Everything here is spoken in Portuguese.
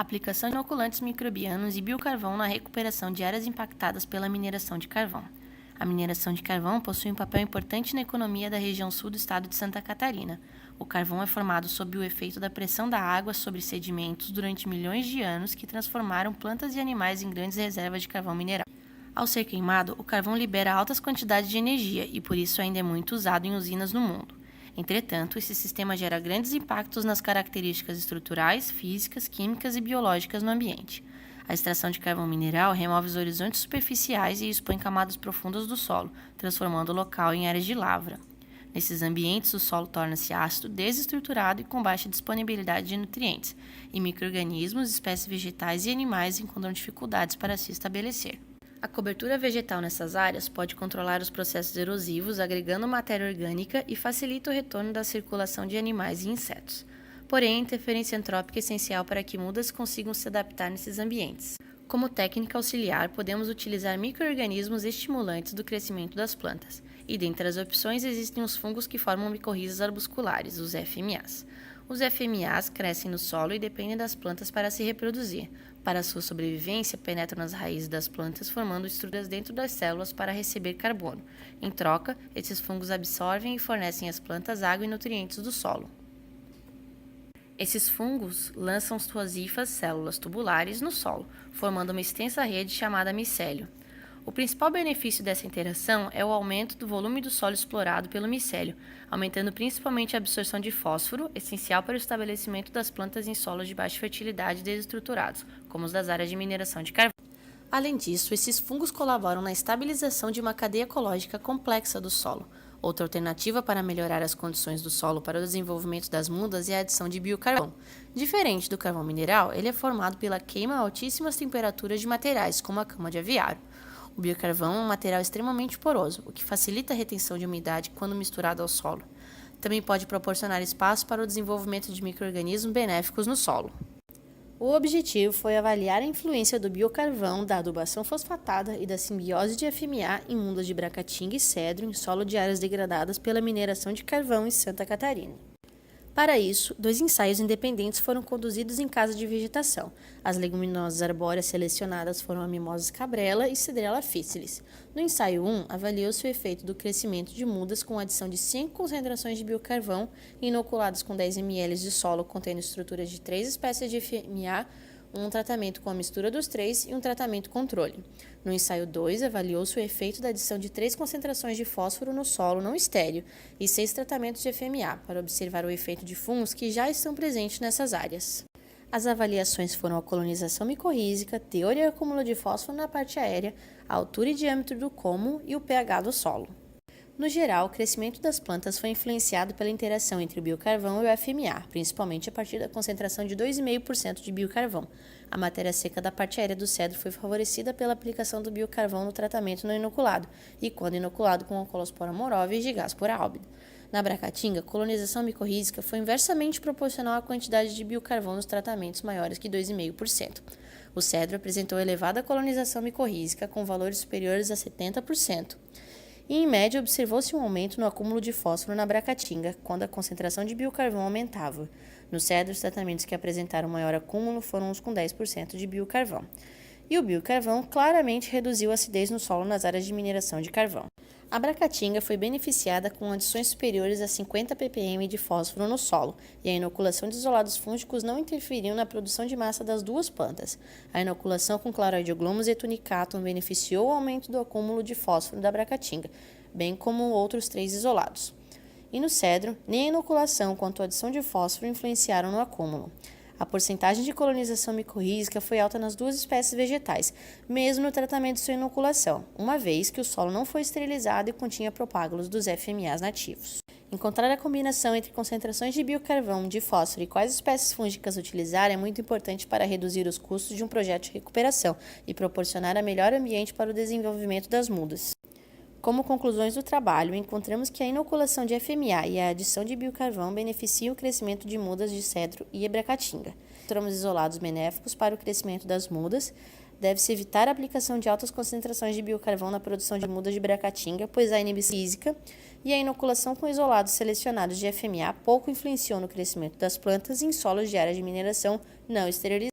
Aplicação de inoculantes microbianos e biocarvão na recuperação de áreas impactadas pela mineração de carvão. A mineração de carvão possui um papel importante na economia da região sul do estado de Santa Catarina. O carvão é formado sob o efeito da pressão da água sobre sedimentos durante milhões de anos que transformaram plantas e animais em grandes reservas de carvão mineral. Ao ser queimado, o carvão libera altas quantidades de energia e por isso ainda é muito usado em usinas no mundo. Entretanto, esse sistema gera grandes impactos nas características estruturais, físicas, químicas e biológicas no ambiente. A extração de carvão mineral remove os horizontes superficiais e expõe camadas profundas do solo, transformando o local em áreas de lavra. Nesses ambientes, o solo torna-se ácido, desestruturado e com baixa disponibilidade de nutrientes, e micro-organismos, espécies vegetais e animais encontram dificuldades para se estabelecer. A cobertura vegetal nessas áreas pode controlar os processos erosivos, agregando matéria orgânica e facilita o retorno da circulação de animais e insetos. Porém, a interferência antrópica é essencial para que mudas consigam se adaptar nesses ambientes. Como técnica auxiliar, podemos utilizar micro-organismos estimulantes do crescimento das plantas, e dentre as opções existem os fungos que formam micorrizas arbusculares, os FMAs. Os FMAs crescem no solo e dependem das plantas para se reproduzir. Para sua sobrevivência, penetram nas raízes das plantas, formando estruturas dentro das células para receber carbono. Em troca, esses fungos absorvem e fornecem às plantas água e nutrientes do solo. Esses fungos lançam suas hifas, células tubulares, no solo, formando uma extensa rede chamada micélio. O principal benefício dessa interação é o aumento do volume do solo explorado pelo micélio, aumentando principalmente a absorção de fósforo, essencial para o estabelecimento das plantas em solos de baixa fertilidade desestruturados, como os das áreas de mineração de carvão. Além disso, esses fungos colaboram na estabilização de uma cadeia ecológica complexa do solo. Outra alternativa para melhorar as condições do solo para o desenvolvimento das mudas é a adição de biocarvão. Diferente do carvão mineral, ele é formado pela queima a altíssimas temperaturas de materiais, como a cama de aviário. O biocarvão é um material extremamente poroso, o que facilita a retenção de umidade quando misturado ao solo. Também pode proporcionar espaço para o desenvolvimento de micro-organismos benéficos no solo. O objetivo foi avaliar a influência do biocarvão, da adubação fosfatada e da simbiose de FMA em mudas de bracatinga e cedro em solo de áreas degradadas pela mineração de carvão em Santa Catarina. Para isso, 2 ensaios independentes foram conduzidos em casa de vegetação. As leguminosas arbóreas selecionadas foram a mimosa cabrela e Cedrela officinalis. No ensaio 1, avaliou-se o efeito do crescimento de mudas com adição de 5 concentrações de biocarvão inoculadas com 10 ml de solo contendo estruturas de 3 espécies de FMA, um tratamento com a mistura dos 3 e um tratamento controle. No ensaio 2, avaliou-se o efeito da adição de 3 concentrações de fósforo no solo não estéril e 6 tratamentos de FMA, para observar o efeito de fungos que já estão presentes nessas áreas. As avaliações foram a colonização micorrízica, teor e acúmulo de fósforo na parte aérea, a altura e diâmetro do cômulo e o pH do solo. No geral, o crescimento das plantas foi influenciado pela interação entre o biocarvão e o FMA, principalmente a partir da concentração de 2,5% de biocarvão. A matéria seca da parte aérea do cedro foi favorecida pela aplicação do biocarvão no tratamento não inoculado e quando inoculado com Oncolospora morovis de Gaspora albida. Na bracatinga, a colonização micorrízica foi inversamente proporcional à quantidade de biocarvão nos tratamentos maiores que 2,5%. O cedro apresentou elevada colonização micorrízica com valores superiores a 70%. E, em média, observou-se um aumento no acúmulo de fósforo na bracatinga, quando a concentração de biocarvão aumentava. No cedro, os tratamentos que apresentaram maior acúmulo foram os com 10% de biocarvão. E o biocarvão claramente reduziu a acidez no solo nas áreas de mineração de carvão. A bracatinga foi beneficiada com adições superiores a 50 ppm de fósforo no solo, e a inoculação de isolados fúngicos não interferiu na produção de massa das 2 plantas. A inoculação com cloridoglomus e tunicatum beneficiou o aumento do acúmulo de fósforo da bracatinga, bem como outros 3 isolados. E no cedro, nem a inoculação quanto a adição de fósforo influenciaram no acúmulo. A porcentagem de colonização micorrízica foi alta nas 2 espécies vegetais, mesmo no tratamento de sua inoculação, uma vez que o solo não foi esterilizado e continha propágulos dos FMAs nativos. Encontrar a combinação entre concentrações de biocarvão, de fósforo e quais espécies fúngicas utilizar é muito importante para reduzir os custos de um projeto de recuperação e proporcionar a melhor ambiente para o desenvolvimento das mudas. Como conclusões do trabalho, encontramos que a inoculação de FMA e a adição de biocarvão beneficiam o crescimento de mudas de cedro e bracatinga. Encontramos isolados benéficos para o crescimento das mudas. Deve-se evitar a aplicação de altas concentrações de biocarvão na produção de mudas de bracatinga, pois a inibição física e a inoculação com isolados selecionados de FMA pouco influenciou no crescimento das plantas em solos de área de mineração não esterilizados.